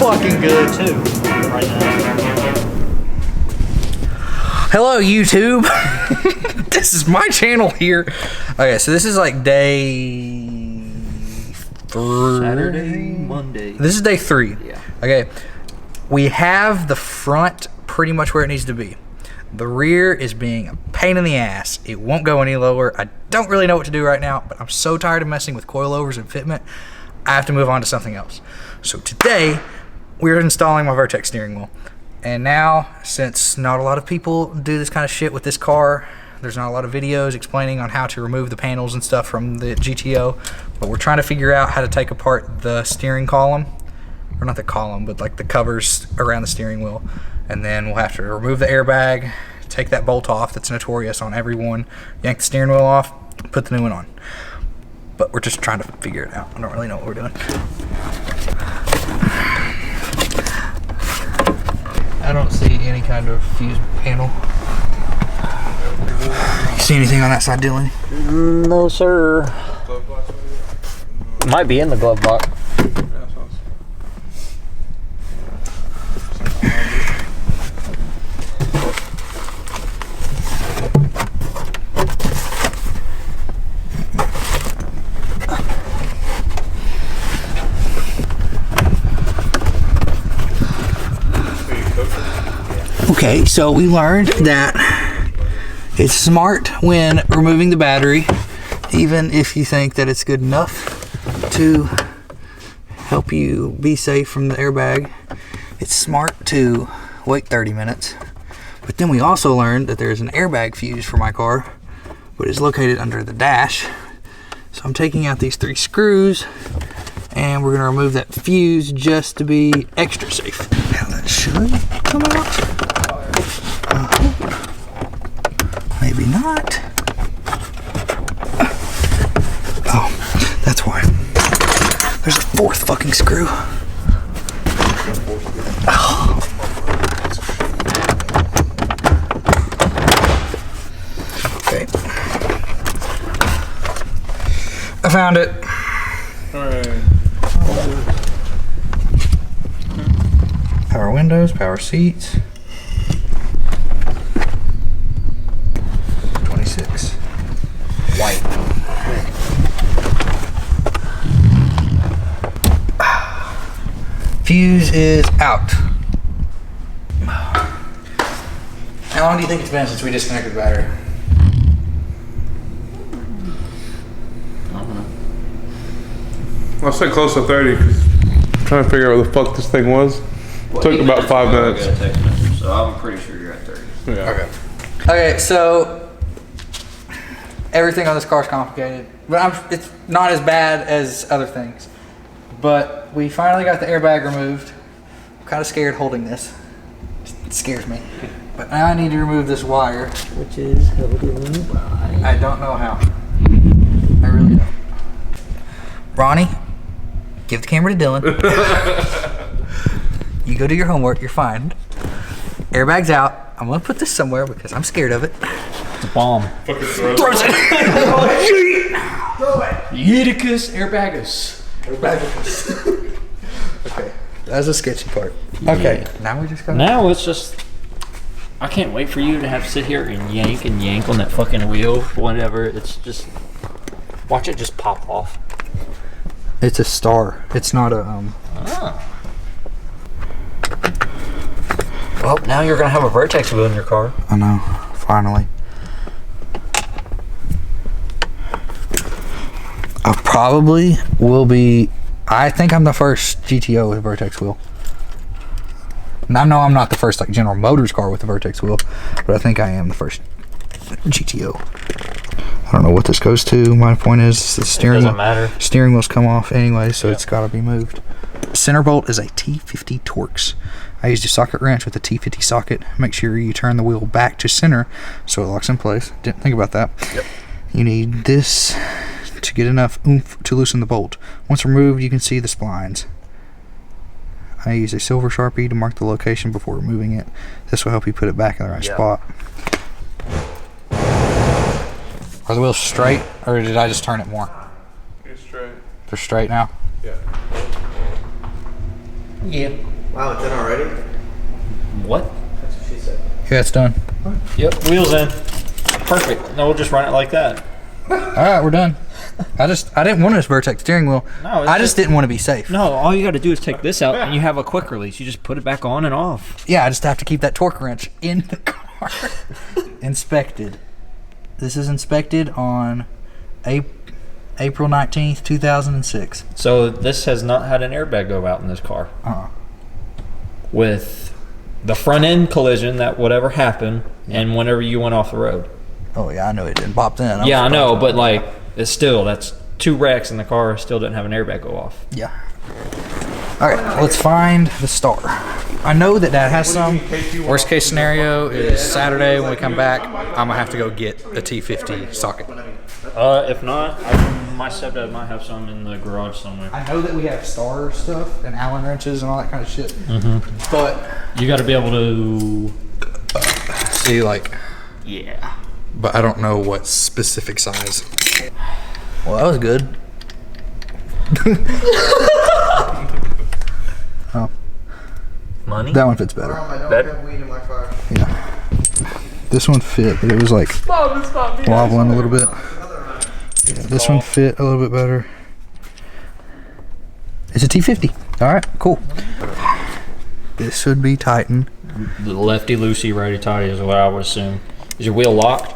fucking good too. Right now. Hello, YouTube. This is my channel here. Okay, so this is like day Saturday, Monday. This is day 3. Yeah. Okay. We have the front pretty much where it needs to be. The rear is being a pain in the ass. It won't go any lower. I don't really know what to do right now, but I'm so tired of messing with coilovers and fitment, I have to move on to something else. So today, we're installing my Vertex steering wheel. And now, since not a lot of people do this kind of shit with this car, there's not a lot of videos explaining on how to remove the panels and stuff from the GTO, but we're trying to figure out how to take apart the steering column, or not the column, but like the covers around the steering wheel. And then we'll have to remove the airbag, take that bolt off that's notorious on everyone, yank the steering wheel off, put the new one on. But we're just trying to figure it out. I don't really know what we're doing. I don't see any kind of fuse panel. You see anything on that side, Dylan? No, sir. Might be in the glove box. Okay, so we learned that it's smart when removing the battery, even if you think that it's good enough to help you be safe from the airbag. It's smart to wait 30 minutes. But then we also learned that there's an airbag fuse for my car, but it's located under the dash. So I'm taking out these 3 screws and we're gonna remove that fuse just to be extra safe. Now that should come out. Maybe not. Oh, that's why. There's a 4th fucking screw. Oh. Okay. I found it. Alright. Power windows, power seats. 26. White. Fuse is out. How long do you think it's been since we disconnected the battery? I don't know. I'll say close to 30 because I'm trying to figure out what the fuck this thing was. Well, Took even about if 5 I minutes. got a text message, so I'm pretty sure you're at 30. Yeah. Okay. Okay, so everything on this car is complicated, but it's not as bad as other things. But we finally got the airbag removed. I'm kind of scared holding this. It scares me. But now I need to remove this wire, which is held in by... I don't know how. I really don't. Ronnie, give the camera to Dylan. You go do your homework, you're fine. Airbag's out. I'm gonna put this somewhere because I'm scared of it. It's a bomb. Fucking throw Throws it. Throw it. Yeeticus airbagus. Okay, that's a sketchy part. Okay, now we're just gonna... Now it's just... I can't wait for you to have to sit here and yank on that fucking wheel whenever it's just... Watch it just pop off. It's a star. It's not a, Ah. Well, now you're gonna have a Vertex wheel in your car. I know, finally. I probably will be... I think I'm the first GTO with a Vertex wheel. Now, no, I'm not the first like General Motors car with a Vertex wheel, but I think I am the first GTO. I don't know what this goes to. My point is the steering doesn't matter. Steering wheels come off anyway, so it's got to be moved. Center bolt is a T50 Torx. I used a socket wrench with a T50 socket. Make sure you turn the wheel back to center so it locks in place. Didn't think about that. Yep. You need this to get enough oomph to loosen the bolt. Once removed, you can see the splines. I use a silver Sharpie to mark the location before removing it. This will help you put it back in the right spot. Are the wheels straight, or did I just turn it more? You're straight. They're straight now? Yeah. Yeah. Wow, it's in already? What? That's what she said. Yeah, it's done. Yep, wheels in. Perfect. No, we'll just run it like that. All right, we're done. I didn't want this Vertex steering wheel. No, it's I just didn't want to be safe. No, all you got to do is take this out and you have a quick release. You just put it back on and off. Yeah, I just have to keep that torque wrench in the car. Inspected. This is inspected on April 19th, 2006. So this has not had an airbag go out in this car. With the front end collision, that whatever happened, and whenever you went off the road. Oh yeah, I know it didn't pop then. Yeah, I know, but like, it's still, that's 2 wrecks and the car still didn't have an airbag go off. Yeah. All right, let's find the star. I know that has some. Worst case scenario is Saturday when we come back, I'm gonna have to go get a T50 socket. If not, my stepdad might have some in the garage somewhere. I know that we have star stuff and Allen wrenches and all that kind of shit. But You got to be able to. see, like, Yeah. but I don't know what specific size. Well, that was good. Oh, Money? that one fits better. I don't Better? have weed in my car. Yeah. This one fit, but it was like wobbling a little bit. Yeah, this one fit a little bit better. It's a T50. All right, cool. This should be Titan. The lefty loosey, righty tighty is what I would assume. Is your wheel locked?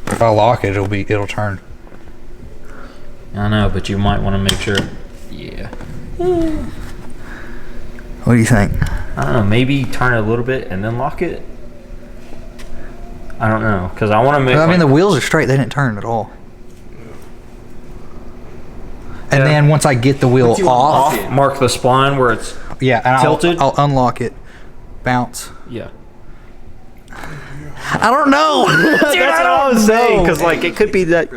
If I lock it, it'll turn. I know, but you might want to make sure. Yeah. What do you think? I don't know. Maybe turn it a little bit and then lock it. I don't know, because I want to make. I mean, the wheels are straight; they didn't turn at all. And then once I get the wheel off, mark the spline where it's. yeah, and tilted? I'll unlock it, bounce. Yeah. I don't know. That's what I was saying, because like it could be that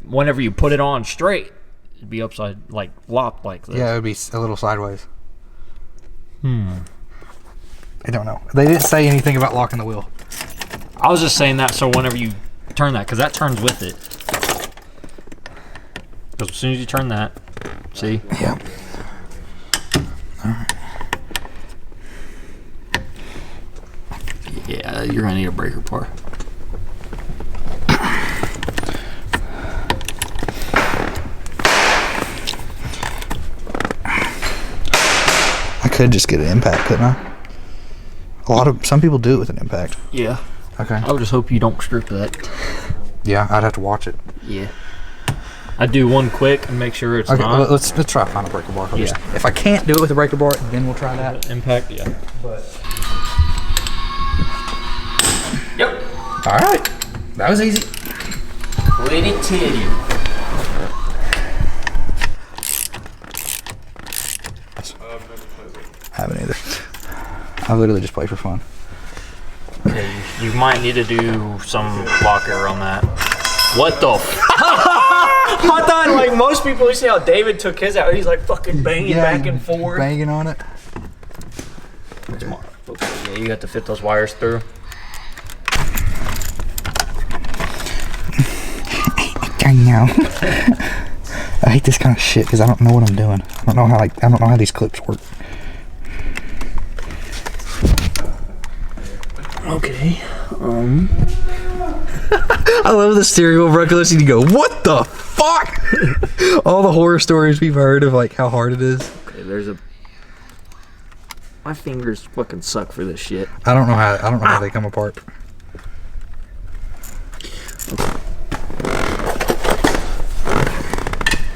whenever you put it on straight, it'd be upside, like lopped like this. Yeah, it would be a little sideways. I don't know. They didn't say anything about locking the wheel. I was just saying that so whenever you turn that, because that turns with it. Because as soon as you turn that, see? Yeah. Alright. Yeah, you're gonna need a breaker part. I could just get an impact, couldn't I? Some people do it with an impact. Yeah. Okay. I would just hope you don't strip that. Yeah, I'd have to watch it. Yeah. I'd do one quick and make sure it's Okay, not. let's try to find a breaker bar. Yeah. If I can't do it with a breaker bar, then we'll try that. Impact, yeah. Yep. All right, that was easy. Let it tell you. I haven't either. I literally just play for fun. Okay, you might need to do some block error on that. What the I thought like most people, you see how David took his out, he's like fucking banging back and forth. Banging on it. Yeah, you have to fit those wires through. I know. I hate this kind of shit because I don't know what I'm doing. I don't know how these clips work. Okay. I love the steering wheel reckless and you go, what the fuck? All the horror stories we've heard of like how hard it is. Okay, there's a. My fingers fucking suck for this shit. I don't know how they come apart.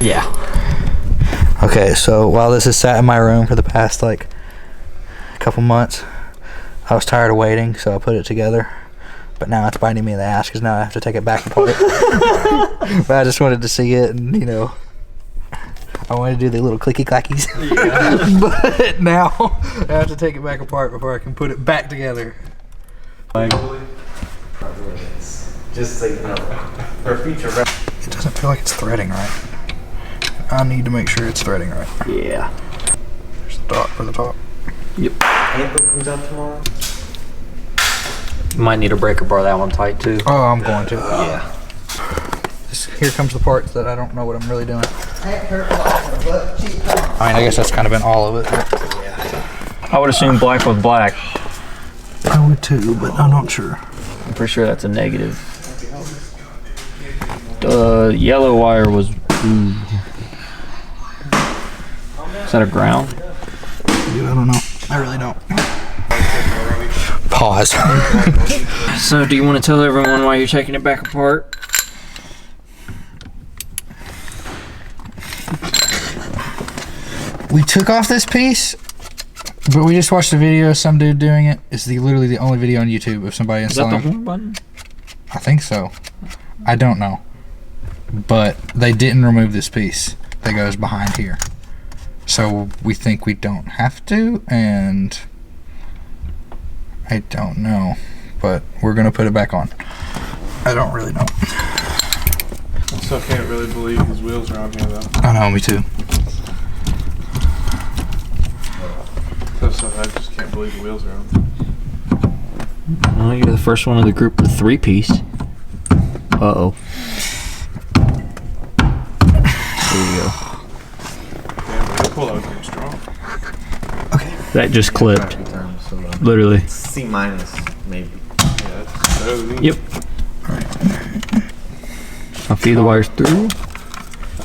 Yeah. Okay, so while this has sat in my room for the past like couple months, I was tired of waiting, so I put it together. But now it's biting me in the ass because now I have to take it back apart. But I just wanted to see it, and you know, I wanted to do the little clicky clackies. Yeah. But now I have to take it back apart before I can put it back together. Like, just so you know, for future reference. It doesn't feel like it's threading right. I need to make sure it's threading right. Yeah. There's the dot for the top. Yep. Anthem comes out tomorrow. You might need a breaker bar that one tight too. Oh, I'm going to. Yeah. here comes the parts that I don't know what I'm really doing. I mean, I guess that's kind of been all of it. I would assume black with black. I would too, but I'm not sure. I'm pretty sure that's a negative. Yellow wire was blue. Is that a ground? Dude, I don't know. I really don't. Pause. So do you want to tell everyone why you're taking it back apart? We took off this piece, but we just watched a video of some dude doing it. It's literally the only video on YouTube of somebody Is that installing. the horn button? I think so. I don't know. But they didn't remove this piece that goes behind here. So we think we don't have to, and I don't know. But we're going to put it back on. I don't really know. I still can't really believe these wheels are on here though. I know, me too. So I just can't believe the wheels are on. Well, you're the first one of the group with 3-piece. Uh-oh. There you go. Damn, the pull out was strong. Okay. That just clipped. So, Literally. C minus, maybe. Yeah, that's better than Yep. I'll feed the wires through. I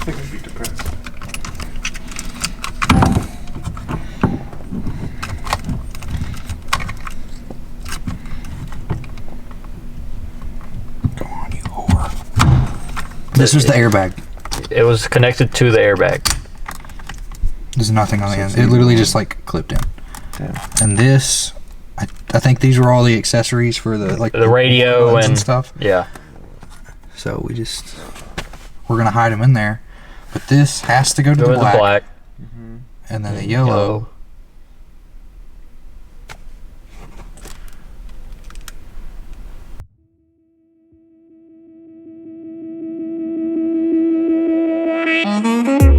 think I'd be depressed. Come on, you whore. This was the airbag. It was connected to the airbag. There's nothing on the end. It literally just like clipped in. Damn. And this, I think these were all the accessories for the The radio buttons and stuff. Yeah. So we're gonna hide them in there. But this has to go to Go the with black, the black. and then the yellow. Yellow.